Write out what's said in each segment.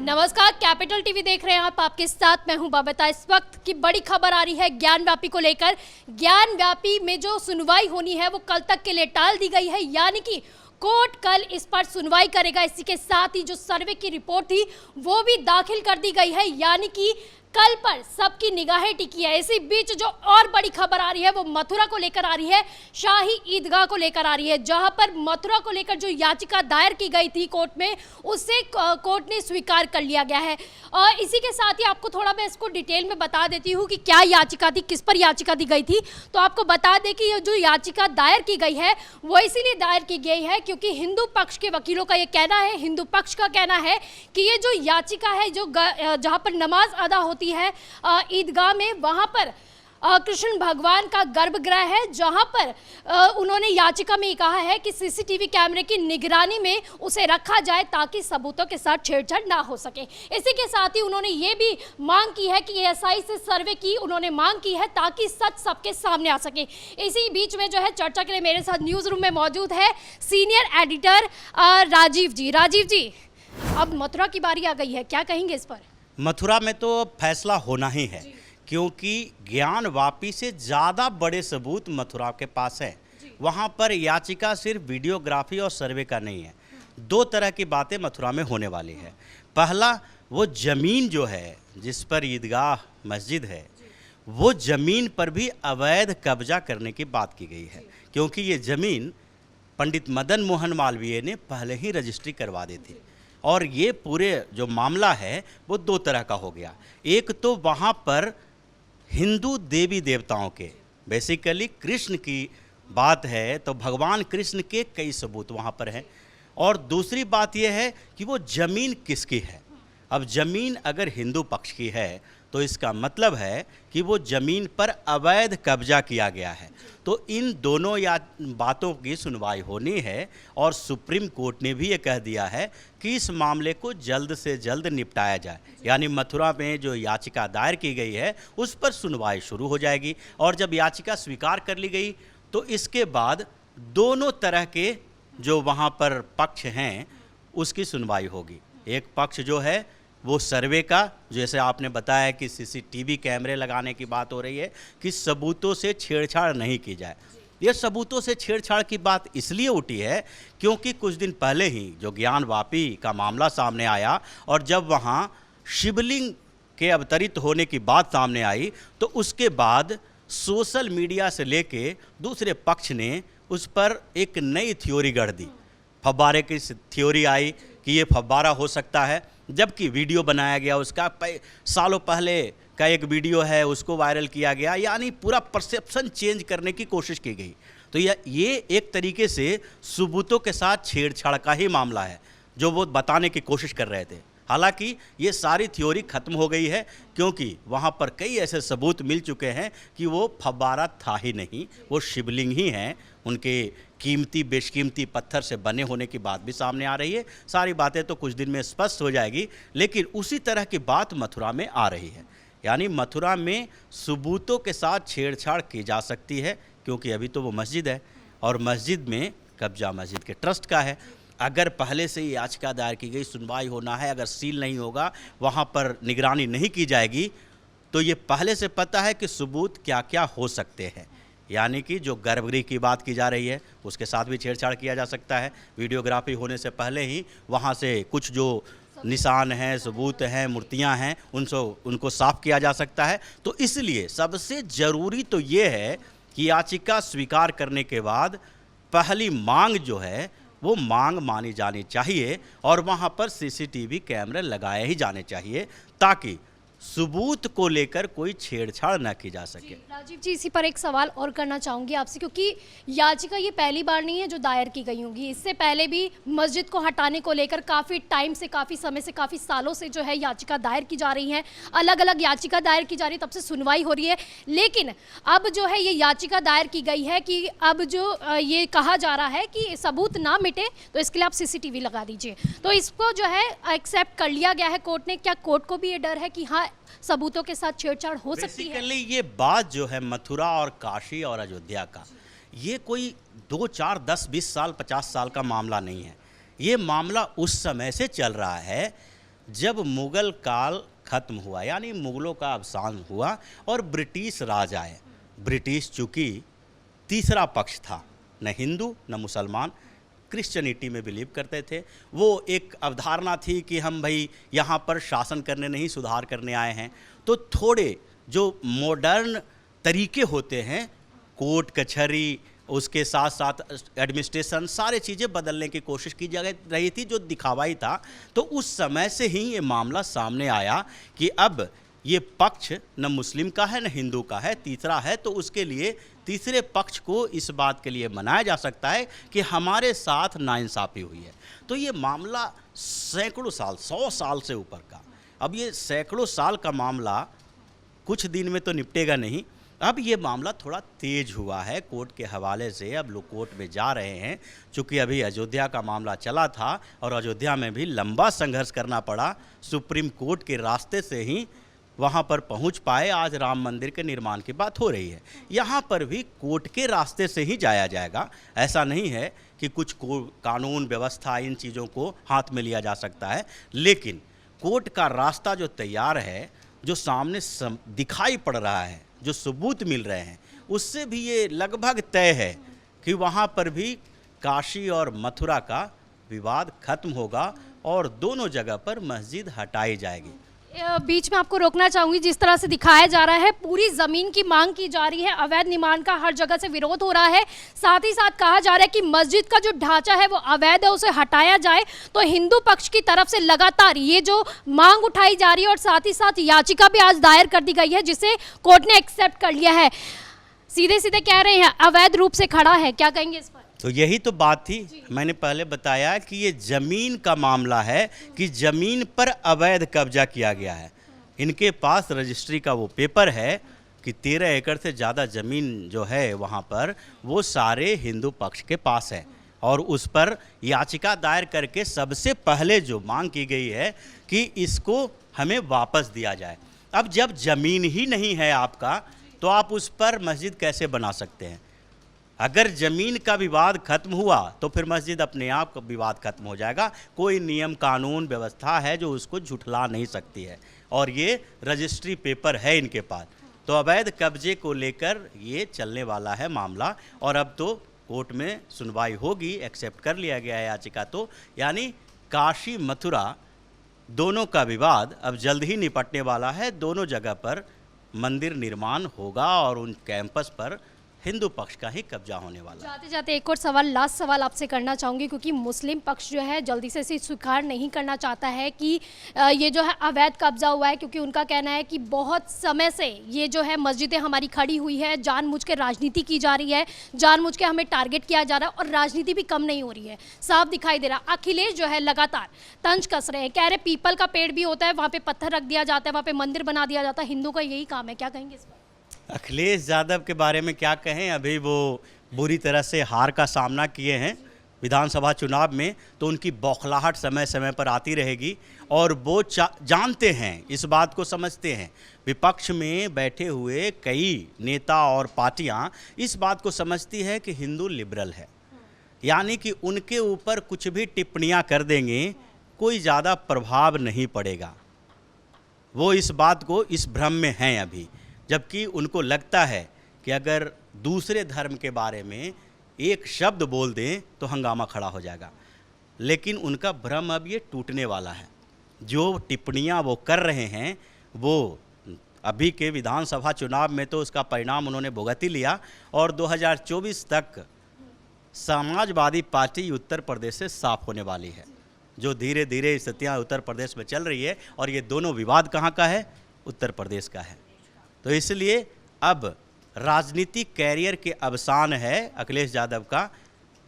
नमस्कार, capital TV देख रहे हैं आप। आपके साथ मैं हूं बबीता। इस वक्त की बड़ी खबर आ रही है ज्ञानव्यापी को लेकर। ज्ञानव्यापी में जो सुनवाई होनी है वो कल तक के लिए टाल दी गई है, यानी कि कोर्ट कल इस पर सुनवाई करेगा। इसी के साथ ही जो सर्वे की रिपोर्ट थी वो भी दाखिल कर दी गई है, यानी कि कल पर सबकी निगाहें टिकी है। इसी बीच जो और बड़ी खबर आ रही है वो मथुरा को लेकर आ रही है, शाही ईदगाह को लेकर आ रही है, जहां पर मथुरा को लेकर जो याचिका दायर की गई थी कोर्ट में, उसे कोर्ट ने स्वीकार कर लिया गया है। और इसी के साथ ही आपको थोड़ा मैं इसको डिटेल में बता देती हूँ कि क्या याचिका थी, किस पर याचिका दी गई थी। तो आपको बता दें कि ये जो याचिका दायर की गई है वो इसीलिए दायर की गई है क्योंकि हिंदू पक्ष के वकीलों का ये कहना है, हिंदू पक्ष का कहना है कि ये जो याचिका है, जो जहाँ पर नमाज अदा होती है ईदगाह में, वहां पर कृष्ण भगवान का गर्भगृह है, जहां पर उन्होंने याचिका में कहा है कि सीसीटीवी कैमरे की निगरानी में उसे रखा जाए ताकि सबूतों के साथ छेड़छाड़ ना हो सके। इसी के साथ ही उन्होंने ये भी मांग की है कि एएसआई से सर्वे की उन्होंने मांग की है ताकि सच सबके सामने आ सके। इसी बीच में जो है चर्चा के लिए मेरे साथ न्यूज रूम में मौजूद है सीनियर एडिटर राजीव जी। राजीव जी, अब मथुरा की बारी आ गई है, क्या कहेंगे इस पर? मथुरा में तो फैसला होना ही है क्योंकि ज्ञानवापी से ज़्यादा बड़े सबूत मथुरा के पास है। वहाँ पर याचिका सिर्फ वीडियोग्राफी और सर्वे का नहीं है। दो तरह की बातें मथुरा में होने वाली है। पहला, वो ज़मीन जो है जिस पर ईदगाह मस्जिद है, वो ज़मीन पर भी अवैध कब्जा करने की बात की गई है क्योंकि ये ज़मीन पंडित मदन मोहन मालवीय ने पहले ही रजिस्ट्री करवा दी थी। और ये पूरे जो मामला है वो दो तरह का हो गया। एक तो वहाँ पर हिंदू देवी देवताओं के, बेसिकली कृष्ण की बात है तो भगवान कृष्ण के कई सबूत वहाँ पर हैं। और दूसरी बात यह है कि वो ज़मीन किसकी है। अब ज़मीन अगर हिंदू पक्ष की है तो इसका मतलब है कि वो ज़मीन पर अवैध कब्जा किया गया है। तो इन दोनों बातों की सुनवाई होनी है और सुप्रीम कोर्ट ने भी ये कह दिया है कि इस मामले को जल्द से जल्द निपटाया जाए। यानी मथुरा में जो याचिका दायर की गई है उस पर सुनवाई शुरू हो जाएगी और जब याचिका स्वीकार कर ली गई तो इसके बाद दोनों तरह के जो वहाँ पर पक्ष हैं उसकी सुनवाई होगी। एक पक्ष जो है वो सर्वे का, जैसे आपने बताया कि सीसीटीवी कैमरे लगाने की बात हो रही है कि सबूतों से छेड़छाड़ नहीं की जाए। ये सबूतों से छेड़छाड़ की बात इसलिए उठी है क्योंकि कुछ दिन पहले ही जो ज्ञानवापी का मामला सामने आया और जब वहाँ शिवलिंग के अवतरित होने की बात सामने आई तो उसके बाद सोशल मीडिया से लेके दूसरे पक्ष ने उस पर एक नई थ्योरी गढ़ दी। फव्वारे की थ्योरी आई कि ये फव्वारा हो सकता है, जबकि वीडियो बनाया गया उसका सालों पहले का एक वीडियो है उसको वायरल किया गया। यानी पूरा परसेप्शन चेंज करने की कोशिश की गई। तो ये एक तरीके से सबूतों के साथ छेड़छाड़ का ही मामला है जो वो बताने की कोशिश कर रहे थे। हालांकि ये सारी थ्योरी खत्म हो गई है क्योंकि वहाँ पर कई ऐसे सबूत मिल चुके हैं कि वो फव्वारा था ही नहीं, वो शिवलिंग ही हैं। उनके कीमती बेशकीमती पत्थर से बने होने की बात भी सामने आ रही है। सारी बातें तो कुछ दिन में स्पष्ट हो जाएगी, लेकिन उसी तरह की बात मथुरा में आ रही है। यानी मथुरा में सबूतों के साथ छेड़छाड़ की जा सकती है क्योंकि अभी तो वो मस्जिद है और मस्जिद में कब्जा मस्जिद के ट्रस्ट का है। अगर पहले से ही याचिका दायर की गई, सुनवाई होना है, अगर सील नहीं होगा, वहाँ पर निगरानी नहीं की जाएगी तो ये पहले से पता है कि सबूत क्या क्या हो सकते हैं। यानी कि जो गर्भगृह की बात की जा रही है उसके साथ भी छेड़छाड़ किया जा सकता है। वीडियोग्राफी होने से पहले ही वहाँ से कुछ जो निशान हैं, सबूत हैं, मूर्तियाँ हैं, उनको साफ किया जा सकता है। तो इसलिए सबसे ज़रूरी तो ये है कि याचिका स्वीकार करने के बाद पहली मांग जो है वो मांग मानी जानी चाहिए और वहाँ पर सीसीटीवी कैमरे लगाए ही जाने चाहिए ताकि सबूत को लेकर कोई छेड़छाड़ न की जा सके। राजीव जी, इसी पर एक सवाल और करना चाहूँगी आपसे, क्योंकि याचिका ये पहली बार नहीं है जो दायर की गई होगी। इससे पहले भी मस्जिद को हटाने को लेकर काफ़ी टाइम से, काफ़ी समय से, काफ़ी सालों से जो है याचिका दायर की जा रही है, अलग अलग याचिका दायर की जा रही है, तब से सुनवाई हो रही है। लेकिन अब जो है ये याचिका दायर की गई है कि अब जो ये कहा जा रहा है कि सबूत ना मिटे तो इसके लिए आप सीसीटीवी लगा दीजिए, तो इसको जो है एक्सेप्ट कर लिया गया है कोर्ट ने। क्या कोर्ट को भी ये डर है कि हाँ सबूतों के साथ छेड़छाड़ हो सकती है? बेसिकली ये बात जो है मथुरा और काशी और अयोध्या का, ये कोई 2, 4, 10, 20 साल, 50 साल का मामला नहीं है। ये मामला उस समय से चल रहा है जब मुगल काल खत्म हुआ, यानी मुगलों का अवसान हुआ और ब्रिटिश राज आए। ब्रिटिश चूँकि तीसरा पक्ष था, न हिंदू न मुसलमान, क्रिश्चियनिटी में बिलीव करते थे। वो एक अवधारणा थी कि हम भाई यहाँ पर शासन करने नहीं सुधार करने आए हैं। तो थोड़े जो मॉडर्न तरीके होते हैं, कोर्ट कचहरी, उसके साथ साथ एडमिनिस्ट्रेशन, सारे चीज़ें बदलने की कोशिश की जा रही थी, जो दिखावाई था। तो उस समय से ही ये मामला सामने आया कि अब ये पक्ष न मुस्लिम का है न हिंदू का है, तीसरा है। तो उसके लिए तीसरे पक्ष को इस बात के लिए मनाया जा सकता है कि हमारे साथ नाइंसाफ़ी हुई है। तो ये मामला सैकड़ों साल, 100 साल से ऊपर का, अब ये सैकड़ों साल का मामला कुछ दिन में तो निपटेगा नहीं। अब ये मामला थोड़ा तेज हुआ है कोर्ट के हवाले से। अब लोग कोर्ट में जा रहे हैं, चूँकि अभी अयोध्या का मामला चला था और अयोध्या में भी लंबा संघर्ष करना पड़ा, सुप्रीम कोर्ट के रास्ते से ही वहाँ पर पहुँच पाए। आज राम मंदिर के निर्माण की बात हो रही है, यहाँ पर भी कोर्ट के रास्ते से ही जाया जाएगा। ऐसा नहीं है कि कुछ कानून व्यवस्था इन चीज़ों को हाथ में लिया जा सकता है, लेकिन कोर्ट का रास्ता जो तैयार है, जो सामने दिखाई पड़ रहा है, जो सबूत मिल रहे हैं, उससे भी ये लगभग तय है कि वहाँ पर भी काशी और मथुरा का विवाद खत्म होगा और दोनों जगह पर मस्जिद हटाई जाएगी। बीच में आपको रोकना चाहूंगी, जिस तरह से दिखाया जा रहा है पूरी जमीन की मांग की जा रही है, अवैध निर्माण का हर जगह से विरोध हो रहा है। साथ ही साथ कहा जा रहा है कि मस्जिद का जो ढांचा है वो अवैध है, उसे हटाया जाए। तो हिंदू पक्ष की तरफ से लगातार ये जो मांग उठाई जा रही है और साथ ही साथ याचिका भी आज दायर कर दी गई है, जिसे कोर्ट ने एक्सेप्ट कर लिया है। सीधे सीधे कह रहे हैं अवैध रूप से खड़ा है, क्या कहेंगे इस पर? तो यही तो बात थी, मैंने पहले बताया कि ये ज़मीन का मामला है कि ज़मीन पर अवैध कब्जा किया गया है। इनके पास रजिस्ट्री का वो पेपर है कि 13 एकड़ से ज़्यादा ज़मीन जो है वहाँ पर, वो सारे हिंदू पक्ष के पास है और उस पर याचिका दायर करके सबसे पहले जो मांग की गई है कि इसको हमें वापस दिया जाए। अब जब ज़मीन ही नहीं है आपका, तो आप उस पर मस्जिद कैसे बना सकते हैं? अगर ज़मीन का विवाद खत्म हुआ तो फिर मस्जिद अपने आप विवाद खत्म हो जाएगा। कोई नियम कानून व्यवस्था है जो उसको झुठला नहीं सकती है, और ये रजिस्ट्री पेपर है इनके पास। तो अवैध कब्जे को लेकर ये चलने वाला है मामला, और अब तो कोर्ट में सुनवाई होगी, एक्सेप्ट कर लिया गया है याचिका। तो यानी काशी मथुरा दोनों का विवाद अब जल्द ही निपटने वाला है। दोनों जगह पर मंदिर निर्माण होगा और उन कैंपस पर हिंदू पक्ष का ही कब्जा होने वाला है। जाते जाते एक और सवाल, लास्ट सवाल आपसे करना चाहूँगी, क्योंकि मुस्लिम पक्ष जो है जल्दी से इसे स्वीकार नहीं करना चाहता है कि ये जो है अवैध कब्जा हुआ है, क्योंकि उनका कहना है कि बहुत समय से ये जो है मस्जिदें हमारी खड़ी हुई है, जानबूझ के राजनीति की जा रही है, जानबूझ के हमें टारगेट किया जा रहा है और राजनीति भी कम नहीं हो रही है। साफ दिखाई दे रहा। अखिलेश जो है लगातार तंज कस रहे हैं, कह रहे पीपल का पेड़ भी होता है, वहाँ पर पत्थर रख दिया जाता है, वहाँ पर मंदिर बना दिया जाता है, हिंदू का यही काम है। क्या कहेंगे इस पर? अखिलेश यादव के बारे में क्या कहें, अभी वो बुरी तरह से हार का सामना किए हैं विधानसभा चुनाव में, तो उनकी बौखलाहट समय समय पर आती रहेगी और वो जानते हैं, इस बात को समझते हैं। विपक्ष में बैठे हुए कई नेता और पार्टियां इस बात को समझती है कि हिंदू लिबरल है, यानी कि उनके ऊपर कुछ भी टिप्पणियां कर देंगे, कोई ज़्यादा प्रभाव नहीं पड़ेगा। वो इस बात को, इस भ्रम में हैं अभी, जबकि उनको लगता है कि अगर दूसरे धर्म के बारे में एक शब्द बोल दें तो हंगामा खड़ा हो जाएगा। लेकिन उनका भ्रम अब ये टूटने वाला है। जो टिप्पणियां वो कर रहे हैं, वो अभी के विधानसभा चुनाव में तो उसका परिणाम उन्होंने भुगत ही लिया, और 2024 तक समाजवादी पार्टी उत्तर प्रदेश से साफ होने वाली है। जो धीरे धीरे स्थितियाँ उत्तर प्रदेश में चल रही है, और ये दोनों विवाद कहाँ का है? उत्तर प्रदेश का है। तो इसलिए अब राजनीतिक कैरियर के अवसान है अखिलेश यादव का,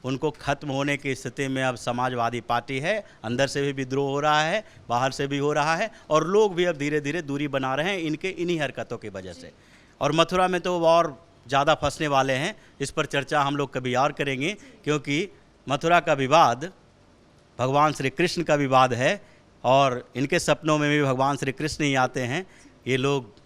उनको खत्म होने की स्थिति में अब समाजवादी पार्टी है। अंदर से भी विद्रोह हो रहा है, बाहर से भी हो रहा है, और लोग भी अब धीरे धीरे दूरी बना रहे हैं इनके इन्हीं हरकतों की वजह से। और मथुरा में तो और ज़्यादा फंसने वाले हैं, इस पर चर्चा हम लोग कभी और करेंगे, क्योंकि मथुरा का विवाद भगवान श्री कृष्ण का विवाद है, और इनके सपनों में भी भगवान श्री कृष्ण ही आते हैं। ये लोग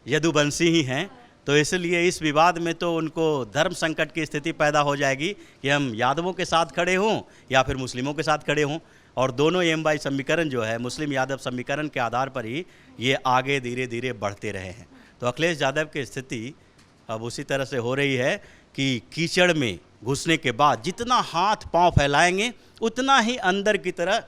यदुवंशी ही हैं, तो इसलिए इस विवाद में तो उनको धर्म संकट की स्थिति पैदा हो जाएगी कि हम यादवों के साथ खड़े हों या फिर मुस्लिमों के साथ खड़े हों, और दोनों एम/बाई समीकरण जो है मुस्लिम यादव समीकरण के आधार पर ही ये आगे धीरे धीरे बढ़ते रहे हैं। तो अखिलेश यादव की स्थिति अब उसी तरह से हो रही है कि कीचड़ में घुसने के बाद जितना हाथ पांव फैलाएंगे उतना ही अंदर की तरह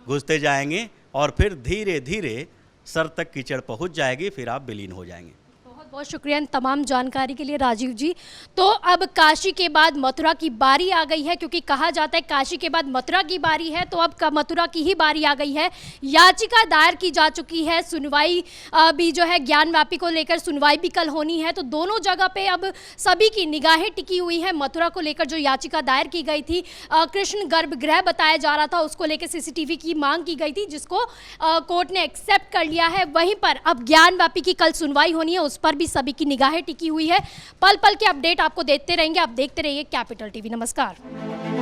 घुसते जाएंगे और फिर धीरे धीरे सर तक कीचड़ पहुंच जाएगी, फिर आप विलीन हो जाएंगे। बहुत बहुत शुक्रिया इन तमाम जानकारी के लिए राजीव जी। तो अब काशी के बाद मथुरा की बारी आ गई है, क्योंकि कहा जाता है काशी के बाद मथुरा की बारी है, तो अब मथुरा की ही बारी आ गई है। याचिका दायर की जा चुकी है, सुनवाई भी जो है ज्ञानवापी को लेकर सुनवाई भी कल होनी है। तो दोनों जगह पे अब सभी की निगाहें टिकी हुई है। मथुरा को लेकर जो याचिका दायर की गई थी, कृष्ण गर्भगृह बताया जा रहा था, उसको लेकर सीसीटीवी की मांग की गई थी, जिसको कोर्ट ने एक्सेप्ट कर लिया है। वहीं पर अब ज्ञानवापी की कल सुनवाई होनी है, उस पर भी सभी की निगाहें टिकी हुई है। पल पल के अपडेट आपको देते रहेंगे। आप देखते रहिए कैपिटल टीवी। नमस्कार।